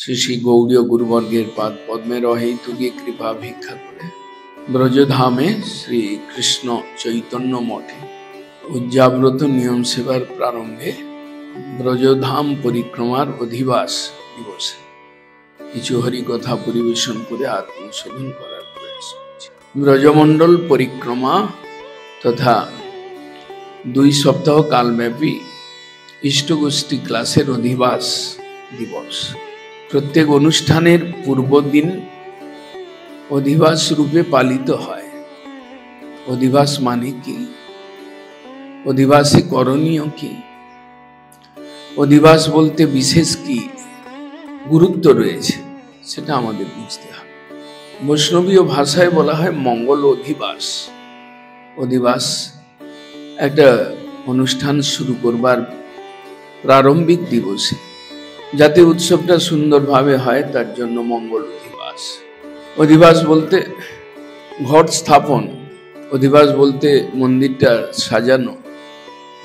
শ্রী শ্রী গৌড়ীয় গুরুবর্গের পাদ পদ্মের অহেতুকী কৃপা ভিক্ষা করে ব্রজধামে শ্রী কৃষ্ণ চৈতন্য মঠে উজ্জাব্রত নিয়ম সেবার প্রারম্ভে ব্রজধাম পরিক্রমার অধিবাস দিবসে কিছু হরিকথা পরিবেশন করে আত্মশোধন করার প্রয়াস করছি। ব্রজমণ্ডল পরিক্রমা তথা 2 সপ্তাহ কালব্যাপী ইষ্টগোষ্ঠী ক্লাসের অধিবাস দিবস। প্রত্যেক অনুষ্ঠানের পূর্বদিন অধিবাস রূপে পালিত হয়। অধিবাস মানে কি? অধিবাসে করণীয় কি? অধিবাস বলতে বিশেষ কি গুরুত্ব রয়েছে সেটা আমাদের বুঝতে হবে। বৈষ্ণবীয় ভাষায় বলা হয় মঙ্গল অধিবাস। অধিবাস একটা অনুষ্ঠান শুরু করবার প্রারম্ভিক দিবসে, যাতে উৎসবটা সুন্দরভাবে হয় তার জন্য মঙ্গল অধিবাস। অধিবাস বলতে ঘট স্থাপন, অধিবাস বলতে মন্দিরটা সাজানো,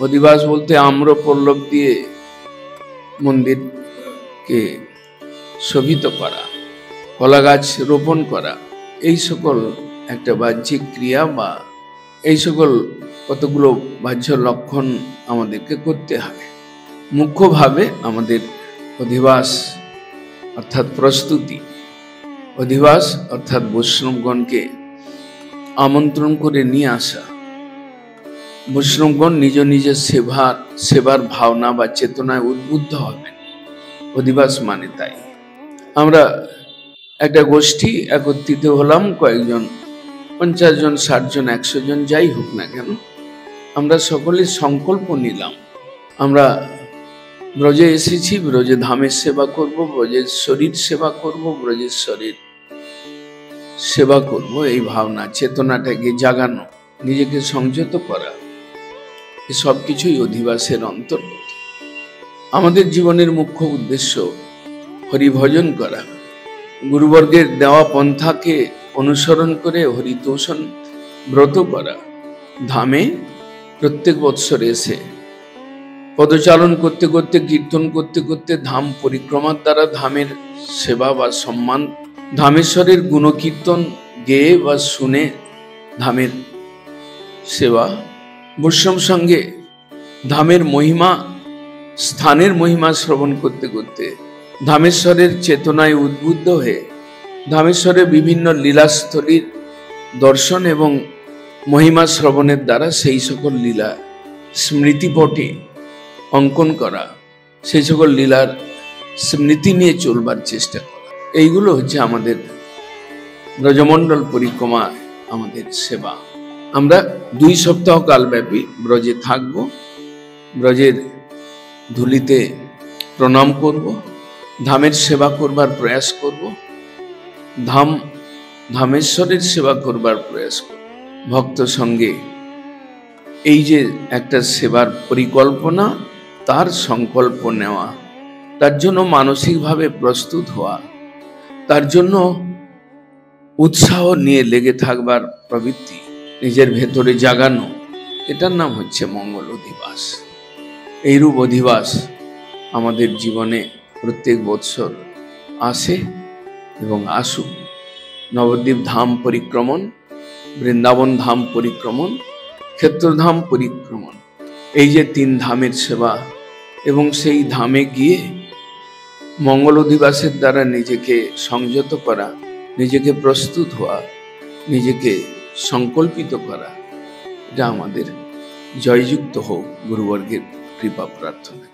অধিবাস বলতে আম্র পল্লব দিয়ে মন্দিরকে শোভিত করা, কলা গাছ রোপণ করা, এই সকল একটা বাহ্যিক ক্রিয়া বা এই সকল কতগুলো বাহ্য লক্ষণ আমাদেরকে করতে হয়। মুখ্যভাবে আমাদের অধিবাস অর্থাৎ প্রস্তুতি, অধিবাস অর্থাৎ বৈষ্ণবগণকে আমন্ত্রণ করে নিয়ে আসা। বৈষ্ণবগণ নিজ নিজের সেবার ভাবনা বা চেতনায় উদ্বুদ্ধ হবেন। অধিবাস মানে তাই। আমরা একটা গোষ্ঠী একত্রিত হলাম, কয়েকজন, 50 জন, 60 জন, 100 জন, যাই হোক না কেন, আমরা সকলে সংকল্প নিলাম আমরা ব্রজে এসেছি, ব্রজে ধামের সেবা করব, ব্রজের শরীর সেবা করব, ব্রজের শরীর সেবা করব। এই ভাবনা চেতনাটাকে জাগানো, নিজেকে সংযত করা, সব কিছুই অধিবাসের অন্তর্গত। আমাদের জীবনের মুখ্য উদ্দেশ্য হরিভজন করা, গুরুবর্গের দেওয়া পন্থাকে অনুসরণ করে হরিতোষণ ব্রত করা, ধামে প্রত্যেক বৎসর এসে পদচারণ করতে করতে, কীর্তন করতে করতে, ধাম পরিক্রমার দ্বারা ধামের সেবা বা সম্মান, ধামেশ্বরের গুণকীর্তন গেয়ে বা শুনে ধামের সেবা, বৈষ্ণব সঙ্গে ধামের মহিমা, স্থানের মহিমা শ্রবণ করতে করতে ধামেশ্বরের চেতনায় উদ্বুদ্ধ হয়ে ধামেশ্বরের বিভিন্ন লীলাস্থলীর দর্শন এবং মহিমা শ্রবণের দ্বারা সেই সকল লীলা স্মৃতিপটে অঙ্কন করা, সেই সকল লীলার স্মৃতি নিয়ে চলবার চেষ্টা করা, এইগুলো হচ্ছে আমাদের ব্রজমণ্ডল পরিক্রমা, আমাদের সেবা। আমরা 2 সপ্তাহ কালব্যাপী ব্রজে থাকব, ব্রজের ধুলিতে প্রণাম করব, ধামের সেবা করবার প্রয়াস করব, ধামেশ্বরের সেবা করবার প্রয়াস করব। ভক্ত সঙ্গে এই যে একটা সেবার পরিকল্পনা, তার সংকল্প নেওয়া, তার জন্য মানসিকভাবে প্রস্তুত হওয়া, তার জন্য উৎসাহ নিয়ে লেগে থাকবার প্রবৃত্তি নিজের ভেতরে জাগানো, এটার নাম হচ্ছে মঙ্গল অধিবাস। এইরূপ অধিবাস আমাদের জীবনে প্রত্যেক বৎসর আসে এবং আসুক। নবদ্বীপ ধাম পরিক্রমণ, বৃন্দাবন ধাম পরিক্রমণ, ক্ষেত্রধাম পরিক্রমণ, এই যে 3 ধামের সেবা, এবং সেই ধামে গিয়ে মঙ্গল অধিবাসের দ্বারা নিজেকে সংযত করা, নিজেকে প্রস্তুত হওয়া, নিজেকে সংকল্পিত করা, এটা আমাদের জয়যুক্ত হোক গুরুবর্গের কৃপা প্রার্থনা।